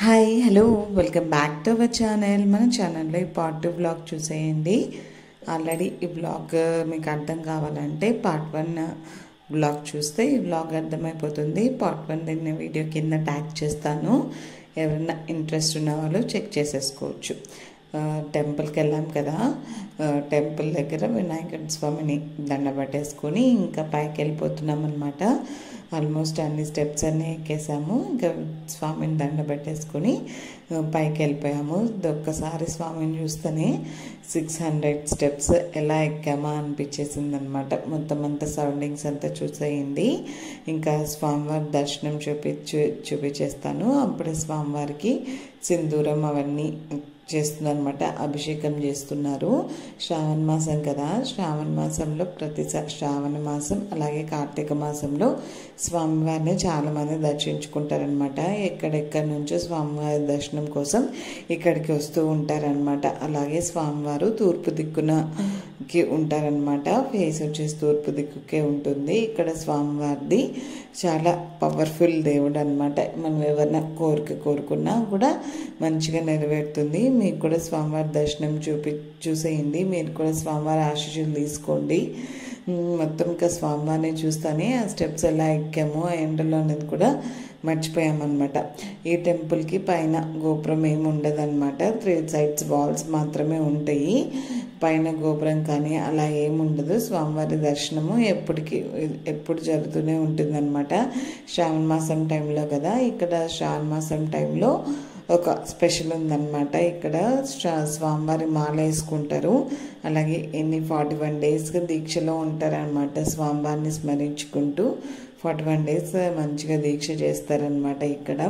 Hi hello welcome back to our channel. మన ఛానల్లో ఈ పార్ట్ 2 బ్లాగ్ చూసేయండి. ఆల్రెడీ ఈ బ్లాగ్ మీకు అర్థం కావాలంటే పార్ట్ 1 బ్లాగ్ చూస్తే ఈ బ్లాగ్ అర్థమైపోతుంది. పార్ట్ 1 నేను వీడియో కింద ట్యాగ్ చేస్తాను. ఎవరైనా ఇంట్రెస్ట్ ఉన్న వాళ్ళు చెక్ చేసేసుకోవచ్చు. టెంపుల్కి వెళ్ళాం కదా, టెంపుల్ దగ్గర వినాయకుడి స్వామిని దండ పట్టేసుకొని ఇంకా పైకి వెళ్ళిపోతున్నాం అనమాట. ఆల్మోస్ట్ అన్ని స్టెప్స్ అన్నీ ఎక్కేసాము. ఇంకా స్వామిని దండ పెట్టేసుకొని పైకి వెళ్ళిపోయాము. ఒక్కసారి స్వామిని చూస్తేనే 600 స్టెప్స్ ఎలా ఎక్కామా అనిపించేసింది అనమాట. మొత్తం అంతా సరౌండింగ్స్ అంతా చూసేయండి. ఇంకా స్వామివారి దర్శనం చూపించేస్తాను. అప్పుడే స్వామివారికి సింధూరం అవన్నీ చేస్తుందన్నమాట. అభిషేకం చేస్తున్నారు. శ్రావణ మాసం కదా, శ్రావణ మాసంలో శ్రావణ మాసం అలాగే కార్తీక మాసంలో స్వామివారిని చాలామంది దర్శించుకుంటారనమాట. ఎక్కడెక్కడి నుంచో స్వామివారి దర్శనం కోసం ఇక్కడికి వస్తూ ఉంటారనమాట. అలాగే స్వామివారు తూర్పు దిక్కునకి ఉంటారనమాట. ఫేస్ వచ్చేసి తూర్పు దిక్కుకే ఉంటుంది. ఇక్కడ స్వామివారిది చాలా పవర్ఫుల్ దేవుడు అనమాట. మనం ఎవరైనా కోరుకున్నా కూడా మంచిగా నెరవేరుతుంది. మీకు కూడా స్వామివారి దర్శనం చూసేయండి. మీరు కూడా స్వామివారి ఆశీస్సులు తీసుకోండి. మొత్తం ఇంకా స్వామివారిని చూస్తానే ఆ స్టెప్స్ ఎలా ఎక్కామో ఆ ఎండలో అనేది కూడా మర్చిపోయామన్నమాట. ఈ టెంపుల్కి పైన గోపురం ఏమి ఉండదన్నమాట. 3 sides వాల్స్ మాత్రమే ఉంటాయి. పైన గోపురం కానీ అలా ఏముండదు. స్వామివారి దర్శనము ఎప్పుడు జరుగుతూనే ఉంటుందన్నమాట. శ్రావణ మాసం టైంలో కదా, ఇక్కడ శ్రావణ మాసం టైంలో ఒక స్పెషల్ ఉందన్నమాట. ఇక్కడ స్వామివారి మాల వేసుకుంటారు. అలాగే 41 days దీక్షలో ఉంటారనమాట. స్వామివారిని స్మరించుకుంటూ 41 days మంచిగా దీక్ష చేస్తారనమాట. ఇక్కడ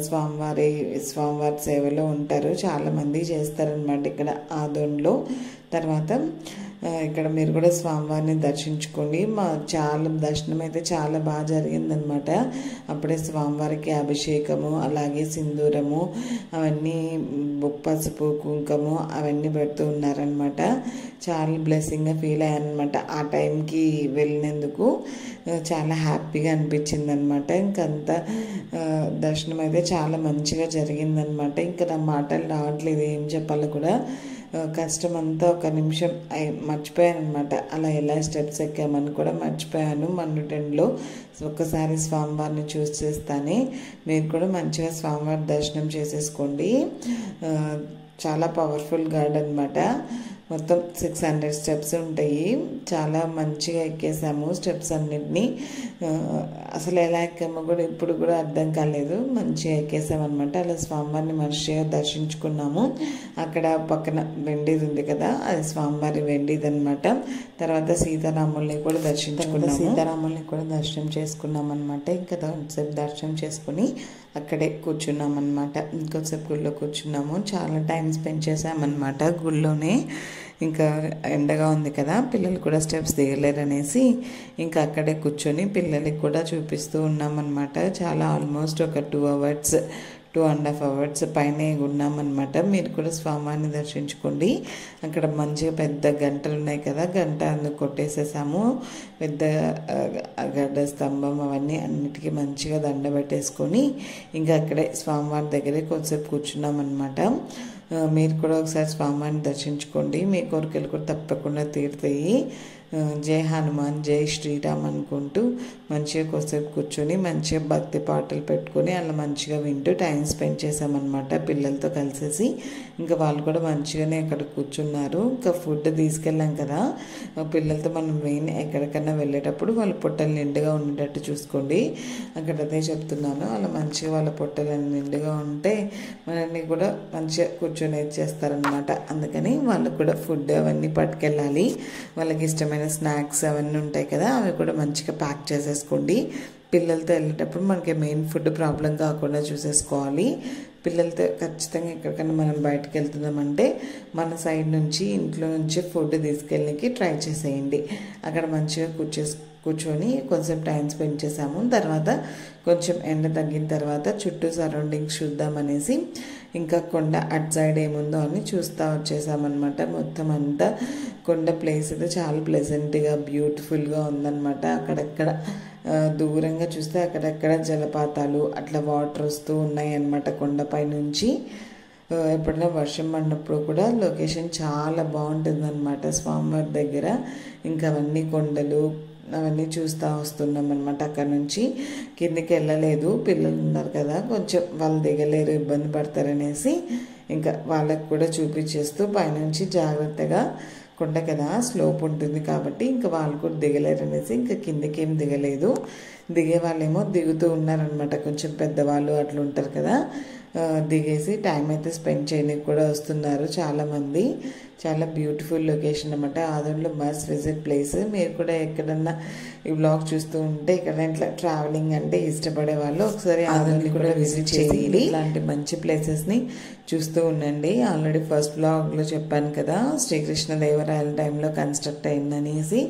స్వామివారి సేవలో ఉంటారు. చాలామంది చేస్తారనమాట ఇక్కడ ఆదోన్లో. తర్వాత ఇక్కడ మీరు కూడా స్వామివారిని దర్శించుకోండి. దర్శనం అయితే చాలా బాగా జరిగిందనమాట. అప్పుడే స్వామివారికి అభిషేకము అలాగే సింధూరము అవన్నీ పసుపు కుంకుమ అవన్నీ పెడుతూ ఉన్నారనమాట. చాలా బ్లెస్సింగ్గా ఫీల్ అయ్యానమాట. ఆ టైంకి వెళ్ళినందుకు చాలా హ్యాపీగా అనిపించింది అనమాట. ఇంకంతా దర్శనం అయితే చాలా మంచిగా జరిగిందనమాట. ఇంకా నా మాటలు రావట్లేదు, ఏం చెప్పాలో కూడా కష్టం అంతా ఒక నిమిషం మర్చిపోయాను అనమాట. అలా ఎలా స్టెప్స్ ఎక్కామని కూడా మర్చిపోయాను మన్నుటెండ్లో. ఒక్కసారి స్వామివారిని చూసేస్తానే మీరు కూడా మంచిగా స్వామివారి దర్శనం చేసేసుకోండి. చాలా పవర్ఫుల్ గాడ్ అనమాట. మొత్తం 600 స్టెప్స్ ఉంటాయి. చాలా మంచిగా ఎక్కేసాము స్టెప్స్ అన్నిటినీ. అసలు ఎలా ఎక్కామో కూడా ఇప్పుడు కూడా అర్థం కాలేదు. మంచిగా ఎక్కేసామన్నమాట. అలా స్వామివారిని మంచిగా దర్శించుకున్నాము. అక్కడ పక్కన వెండిది ఉంది కదా, అది స్వామివారి వెండిది అనమాట. తర్వాత సీతారాముల్ని కూడా దర్శనం చేసుకున్నాం అనమాట. ఇంకా కొంతసేపు దర్శనం చేసుకుని అక్కడే కూర్చున్నాం అనమాట. ఇంకొంతసేపు గుళ్ళో కూర్చున్నాము. చాలా టైం స్పెండ్ చేసామన్నమాట గుళ్ళోనే. ఇంకా ఎండగా ఉంది కదా, పిల్లలు కూడా స్టెప్స్ దిగలేరు అనేసి ఇంకా అక్కడే కూర్చొని పిల్లలకి కూడా చూపిస్తూ ఉన్నామన్నమాట. చాలా ఆల్మోస్ట్ ఒక 2.5 hours పైన ఉన్నామన్నమాట. మీరు కూడా స్వామివారిని దర్శించుకోండి. అక్కడ మంచిగా పెద్ద గంటలు ఉన్నాయి కదా, గంట అందుకు కొట్టేసేసాము. పెద్ద గడ్డ స్తంభం అవన్నీ అన్నిటికీ మంచిగా దండ పెట్టేసుకొని ఇంకా అక్కడే స్వామివారి దగ్గరే కొద్దిసేపు కూర్చున్నామన్నమాట. మీరు కూడా ఒకసారి స్వామివారిని దర్శించుకోండి. మీ కోరికలు కూడా తప్పకుండా తీరుతాయి. జై హనుమాన్, జై శ్రీరామ్ అనుకుంటూ మంచిగా కొద్దిసేపు కూర్చొని మంచిగా భక్తి పాటలు పెట్టుకొని అలా మంచిగా వింటూ టైం స్పెండ్ చేసామన్నమాట పిల్లలతో కలిసేసి. ఇంకా వాళ్ళు కూడా మంచిగానే అక్కడ కూర్చున్నారు. ఇంకా ఫుడ్ తీసుకెళ్ళాం కదా, పిల్లలతో మనం ఎక్కడికన్నా వెళ్ళేటప్పుడు వాళ్ళ పొట్టలు నిండుగా ఉండేటట్టు చూసుకోండి. అక్కడ అదే చెప్తున్నాను. అలా మంచిగా వాళ్ళ పొట్టలు నిండుగా ఉంటే మనల్ని కూడా మంచిగా కూర్చొని చేస్తారనమాట. అందుకని వాళ్ళకు కూడా ఫుడ్ అవన్నీ పట్టుకెళ్ళాలి. వాళ్ళకి ఇష్టమైన స్నాక్స్ అవన్నీ ఉంటాయి కదా, అవి కూడా మంచిగా ప్యాక్ చేసేసుకోండి. పిల్లలతో వెళ్ళేటప్పుడు మనకి మెయిన్ ఫుడ్ ప్రాబ్లం కాకుండా చూసేసుకోవాలి. పిల్లలతో ఖచ్చితంగా ఎక్కడికైనా మనం బయటకు వెళ్తున్నామంటే మన సైడ్ నుంచి ఇంట్లో నుంచి ఫుడ్ తీసుకెళ్ళడానికి ట్రై చేసేయండి. అక్కడ మంచిగా కూర్చొని కొంచెం టైం స్పెండ్ చేసాము. తర్వాత కొంచెం ఎండ తగ్గిన తర్వాత చుట్టూ సరౌండింగ్స్ చూద్దామనేసి ఇంకా కొండ అటు సైడ్ ఏముందో అని చూస్తూ వచ్చేసామన్నమాట. మొత్తం అంతా కొండ ప్లేస్ అయితే చాలా ప్లెజెంట్గా బ్యూటిఫుల్గా ఉందన్నమాట. అక్కడక్కడ దూరంగా చూస్తే అక్కడక్కడ జలపాతాలు అట్లా వాటర్ వస్తూ ఉన్నాయి అన్నమాట కొండపై నుంచి. ఎప్పుడైనా వర్షం పడినప్పుడు కూడా లొకేషన్ చాలా బాగుంటుందన్నమాట స్వామివారి దగ్గర. ఇంకా అవన్నీ కొండలు అవన్నీ చూస్తూ వస్తున్నాం అనమాట. అక్కడ నుంచి కిందికి వెళ్ళలేదు, పిల్లలు ఉన్నారు కదా కొంచెం వాళ్ళు దిగలేరు, ఇబ్బంది పడతారనేసి ఇంకా వాళ్ళకు కూడా చూపించేస్తూ పైనుంచి జాగ్రత్తగా కొండ కదా స్లోప్ ఉంటుంది కాబట్టి ఇంకా వాళ్ళు కూడా దిగలేరు అనేసి ఇంకా కిందకి ఏం దిగలేదు. దిగే వాళ్ళేమో దిగుతూ ఉన్నారనమాట, కొంచెం పెద్దవాళ్ళు అట్లా ఉంటారు కదా, దిగేసి టైం అయితే స్పెండ్ చేయడానికి కూడా వస్తున్నారు చాలామంది. చాలా బ్యూటిఫుల్ లొకేషన్ అనమాట. ఆదోనిలో మస్ట్ విజిట్ ప్లేస్. మీరు కూడా ఎక్కడన్నా ఈ బ్లాగ్ చూస్తూ ఉంటే ఇక్కడ ఇట్లా ట్రావెలింగ్ అంటే ఇష్టపడే వాళ్ళు ఒకసారి ఆదోని కూడా విజిట్ చేయండి. ఇలాంటి మంచి ప్లేసెస్ని చూస్తూ ఉండండి. ఆల్రెడీ ఫస్ట్ బ్లాగ్లో చెప్పాను కదా శ్రీకృష్ణదేవరాయల టైంలో కన్స్ట్రక్ట్ అయిందనేసి.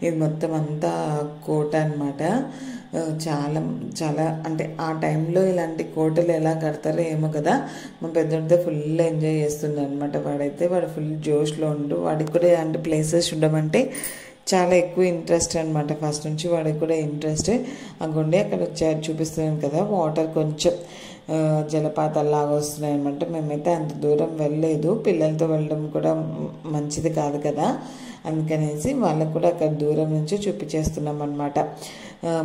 ఇది మొత్తం అంతా కోట అనమాట. చాలా చాలా అంటే ఆ టైంలో ఇలాంటి కోటలు ఎలా కడతారో ఏమో కదా. మా పెద్దోడితో ఫుల్ ఎంజాయ్ చేస్తున్నాడు అనమాట. వాడు ఫుల్ జోష్లో ఉండు. వాడికి కూడా ఇలాంటి ప్లేసెస్ చూడమంటే చాలా ఎక్కువ ఇంట్రెస్ట్ అనమాట. ఫస్ట్ నుంచి వాడికి కూడా ఇంట్రెస్ట్. అక్కడ చూపిస్తున్నాను కదా వాటర్ కొంచెం జలపాతాల్లాగా వస్తున్నాయి అనమాట. మేమైతే అంత దూరం వెళ్ళలేదు, పిల్లలతో వెళ్ళడం కూడా మంచిది కాదు కదా, అందుకనేసి వాళ్ళకు కూడా అక్కడ దూరం నుంచి చూపించేస్తున్నాం అనమాట.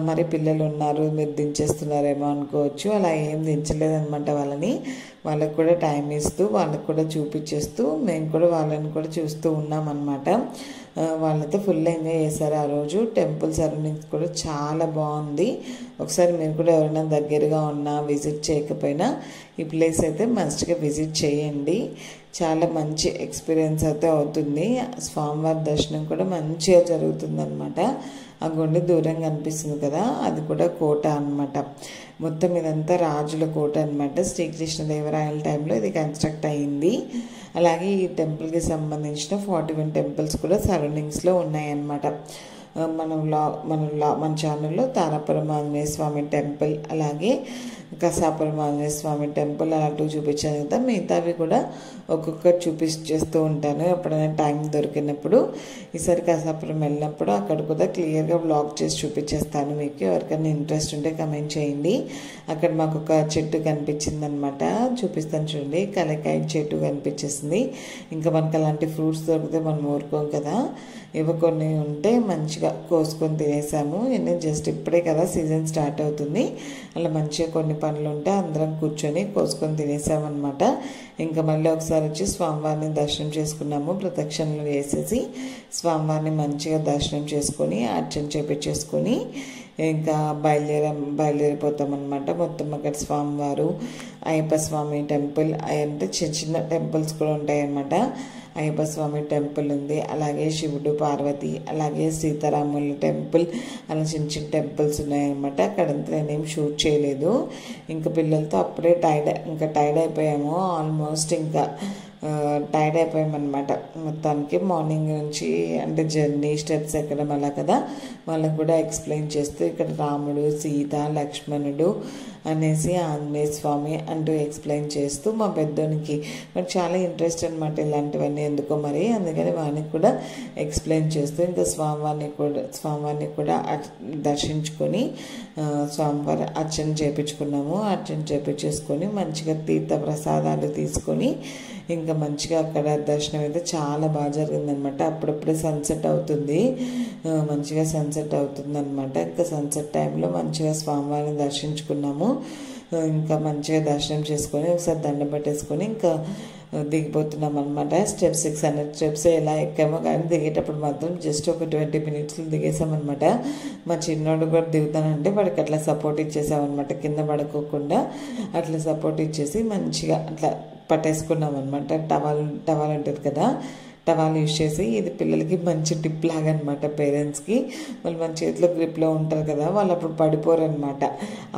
మరి పిల్లలు ఉన్నారు మీరు దించేస్తున్నారేమో అనుకోవచ్చు, అలా ఏం దించలేదన్నమాట వాళ్ళకు కూడా టైం ఇస్తూ వాళ్ళకు కూడా చూపించేస్తూ మేము కూడా వాళ్ళని కూడా చూస్తూ ఉన్నామన్నమాట. వాళ్ళైతే ఫుల్ ఎంజాయ్ చేశారు ఆ రోజు. టెంపుల్ సరౌండింగ్స్ కూడా చాలా బాగుంది. ఒకసారి మీరు కూడా ఎవరైనా దగ్గరగా ఉన్నా విజిట్ చేయకపోయినా ఈ ప్లేస్ అయితే మస్ట్గా విజిట్ చేయండి. చాలా మంచి ఎక్స్పీరియన్స్ అయితే అవుతుంది. స్వామివారి దర్శనం కూడా మంచిగా జరుగుతుందన్నమాట. ఆ గుండె దూరంగా అనిపిస్తుంది కదా, అది కూడా కోట అనమాట. మొత్తం ఇదంతా రాజుల కోట అనమాట. శ్రీకృష్ణదేవరాయల టైంలో ఇది కన్స్ట్రక్ట్ అయింది. అలాగే ఈ టెంపుల్కి సంబంధించిన 41 టెంపుల్స్ కూడా సరౌండింగ్స్లో ఉన్నాయన్నమాట. మన ఛానల్లో తారాపురం ఆంజనేయ స్వామి టెంపుల్, అలాగే కసాపురం ఆంజనేయ స్వామి టెంపుల్ అలా 2 చూపించాను కదా. మిగతావి కూడా ఒక్కొక్కటి చూపించేస్తూ ఉంటాను ఎప్పుడైనా టైం దొరికినప్పుడు. ఈసారి కసాపురం వెళ్ళినప్పుడు అక్కడ కూడా క్లియర్గా బ్లాగ్ చేసి చూపించేస్తాను మీకు. ఎవరికైనా ఇంట్రెస్ట్ ఉంటే కమెంట్ చేయండి. అక్కడ మాకు ఒక చెట్టు కనిపించింది అనమాట, చూపిస్తాను చూడండి. కలకాయ చెట్టు కనిపించేసింది. ఇంకా మనకు అలాంటి ఫ్రూట్స్ దొరికితే మనం ఊరుకోం కదా, ఇవి కొన్ని ఉంటే మంచిగా కోసుకొని తినేసాము. నేను జస్ట్ ఇప్పుడే కదా సీజన్ స్టార్ట్ అవుతుంది, అలా మంచిగా కొన్ని పనులు ఉంటే అందరం కూర్చొని కోసుకొని తినేసామన్నమాట. ఇంకా మళ్ళీ ఒకసారి వచ్చి స్వామివారిని దర్శనం చేసుకున్నాము. ప్రదక్షిణలు వేసేసి స్వామివారిని మంచిగా దర్శనం చేసుకొని అర్చన చేపించేసుకొని ఇంకా బయలుదేరిపోతామన్నమాట. మొత్తం అక్కడ స్వామివారు, అయ్యప్ప స్వామి టెంపుల్ అంటే చిన్న చిన్న టెంపుల్స్ కూడా ఉంటాయన్నమాట. అయ్యప్ప స్వామి టెంపుల్ ఉంది, అలాగే శివుడు పార్వతి, అలాగే సీతారాముల టెంపుల్, అలా చిన్న చిన్న టెంపుల్స్ ఉన్నాయన్నమాట. అక్కడంతా నేనేం షూట్ చేయలేదు, ఇంకా పిల్లలతో అప్పుడే టైర్డ్ అయిపోయాము. ఆల్మోస్ట్ ఇంకా టైర్డ్ అయిపోయామన్నమాట మొత్తానికి. మార్నింగ్ నుంచి అంటే జర్నీ స్టెప్స్ ఎక్కడం అలా కదా, వాళ్ళకు కూడా ఎక్స్ప్లెయిన్ చేస్తూ ఇక్కడ రాముడు, సీత, లక్ష్మణుడు అనేసి ఆంజనేయ స్వామి అంటూ ఎక్స్ప్లెయిన్ చేస్తూ మా పెద్దోనికి మరి చాలా ఇంట్రెస్ట్ అనమాట ఇలాంటివన్నీ ఎందుకో మరి, అందుకని వానికి కూడా ఎక్స్ప్లెయిన్ చేస్తూ ఇంకా స్వామివారిని కూడా దర్శించుకొని స్వామివారి అర్చన చేయించుకున్నాము. అర్చన చేయించేసుకొని మంచిగా తీర్థ ప్రసాదాలు తీసుకొని ఇంకా మంచిగా అక్కడ దర్శనం అయితే చాలా బాగా జరిగిందనమాట. అప్పుడప్పుడే సన్సెట్ అవుతుంది, మంచిగా సన్సెట్ అవుతుంది అనమాట. ఇంకా సన్సెట్ టైంలో మంచిగా స్వామివారిని దర్శించుకున్నాము. ఇంకా మంచిగా దర్శనం చేసుకొని ఒకసారి దండం పెట్టేసుకొని ఇంకా దిగిపోతున్నాం అనమాట. స్టెప్స్ 600 స్టెప్స్ ఎలా ఎక్కామో కానీ దిగేటప్పుడు మాత్రం జస్ట్ ఒక 20 మినిట్స్లో దిగేసామన్నమాట. మా చిన్నోడు కూడా దిగుతానంటే వాడికి అట్లా సపోర్ట్ ఇచ్చేసామన్నమాట, కింద పడుకోకుండా అట్లా సపోర్ట్ ఇచ్చేసి మంచిగా అట్లా పట్టేసుకున్నాం అనమాట. టవాల్ ఉంటుంది కదా, టవాల్ యూజ్ చేసి, ఇది పిల్లలకి మంచి టిప్ లాగా అనమాట. పేరెంట్స్కి వాళ్ళు మన చేతిలో గ్రిప్లో ఉంటారు కదా, వాళ్ళు అప్పుడు పడిపోరు అనమాట.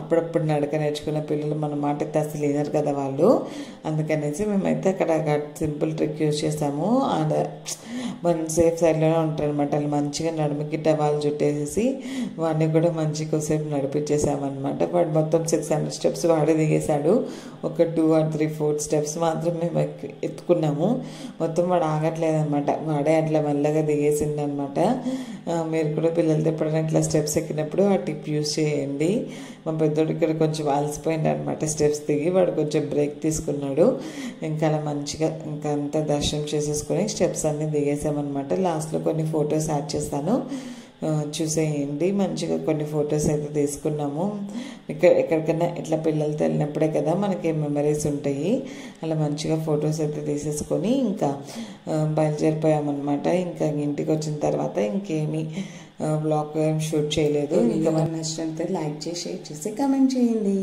అప్పుడప్పుడు నడక నేర్చుకున్న పిల్లలు మన మాట అయితే అసలు వినరు కదా వాళ్ళు, అందుకనేసి మేమైతే అక్కడ సింపుల్ ట్రిక్ యూజ్ చేసాము. మన సేఫ్ సైడ్లోనే ఉంటారనమాట. వాళ్ళు మంచిగా నడుముకి టవాలు చుట్టేసేసి వాడిని కూడా మంచి కొద్దిసేపు నడిపించేసామన్నమాట. వాడు మొత్తం 600 స్టెప్స్ వాడే దిగేశాడు. ఒక 2 or 3, 4 స్టెప్స్ మాత్రం మేము ఎత్తుకున్నాము. మొత్తం వాడు ఆగట్లేదనమాట. వాడే అట్లా మెల్లగా దిగేసిందనమాట. మీరు కూడా పిల్లలతో ఎప్పుడైనా ఇట్లా స్టెప్స్ ఎక్కినప్పుడు ఆ టిప్ యూజ్ చేయండి. మా పెద్దోడు ఇక్కడ కొంచెం అలసిపోయింది అనమాట. స్టెప్స్ దిగి వాడు కొంచెం బ్రేక్ తీసుకున్నాడు. ఇంకా అలా మంచిగా ఇంకా అంతా దర్శనం చేసేసుకొని స్టెప్స్ అన్నీ దిగేసామన్నమాట. లాస్ట్లో కొన్ని ఫొటోస్ యాడ్ చేస్తాను, చూసేయండి. మంచిగా కొన్ని ఫొటోస్ అయితే తీసుకున్నాము. ఎక్కడికైనా ఇట్లా పిల్లలతో వెళ్ళినప్పుడే కదా మనకి మెమరీస్ ఉంటాయి. అలా మంచిగా ఫొటోస్ అయితే తీసేసుకొని ఇంకా బయలుదేరిపోయామన్నమాట. ఇంకా ఇంటికి వచ్చిన తర్వాత ఇంకేమీ బ్లాగ్ షూట్ చేయలేదు. ఇంకా మన నచ్చినట్లయితే లైక్ చేసి, షేర్ చేసి, కామెంట్ చేయండి.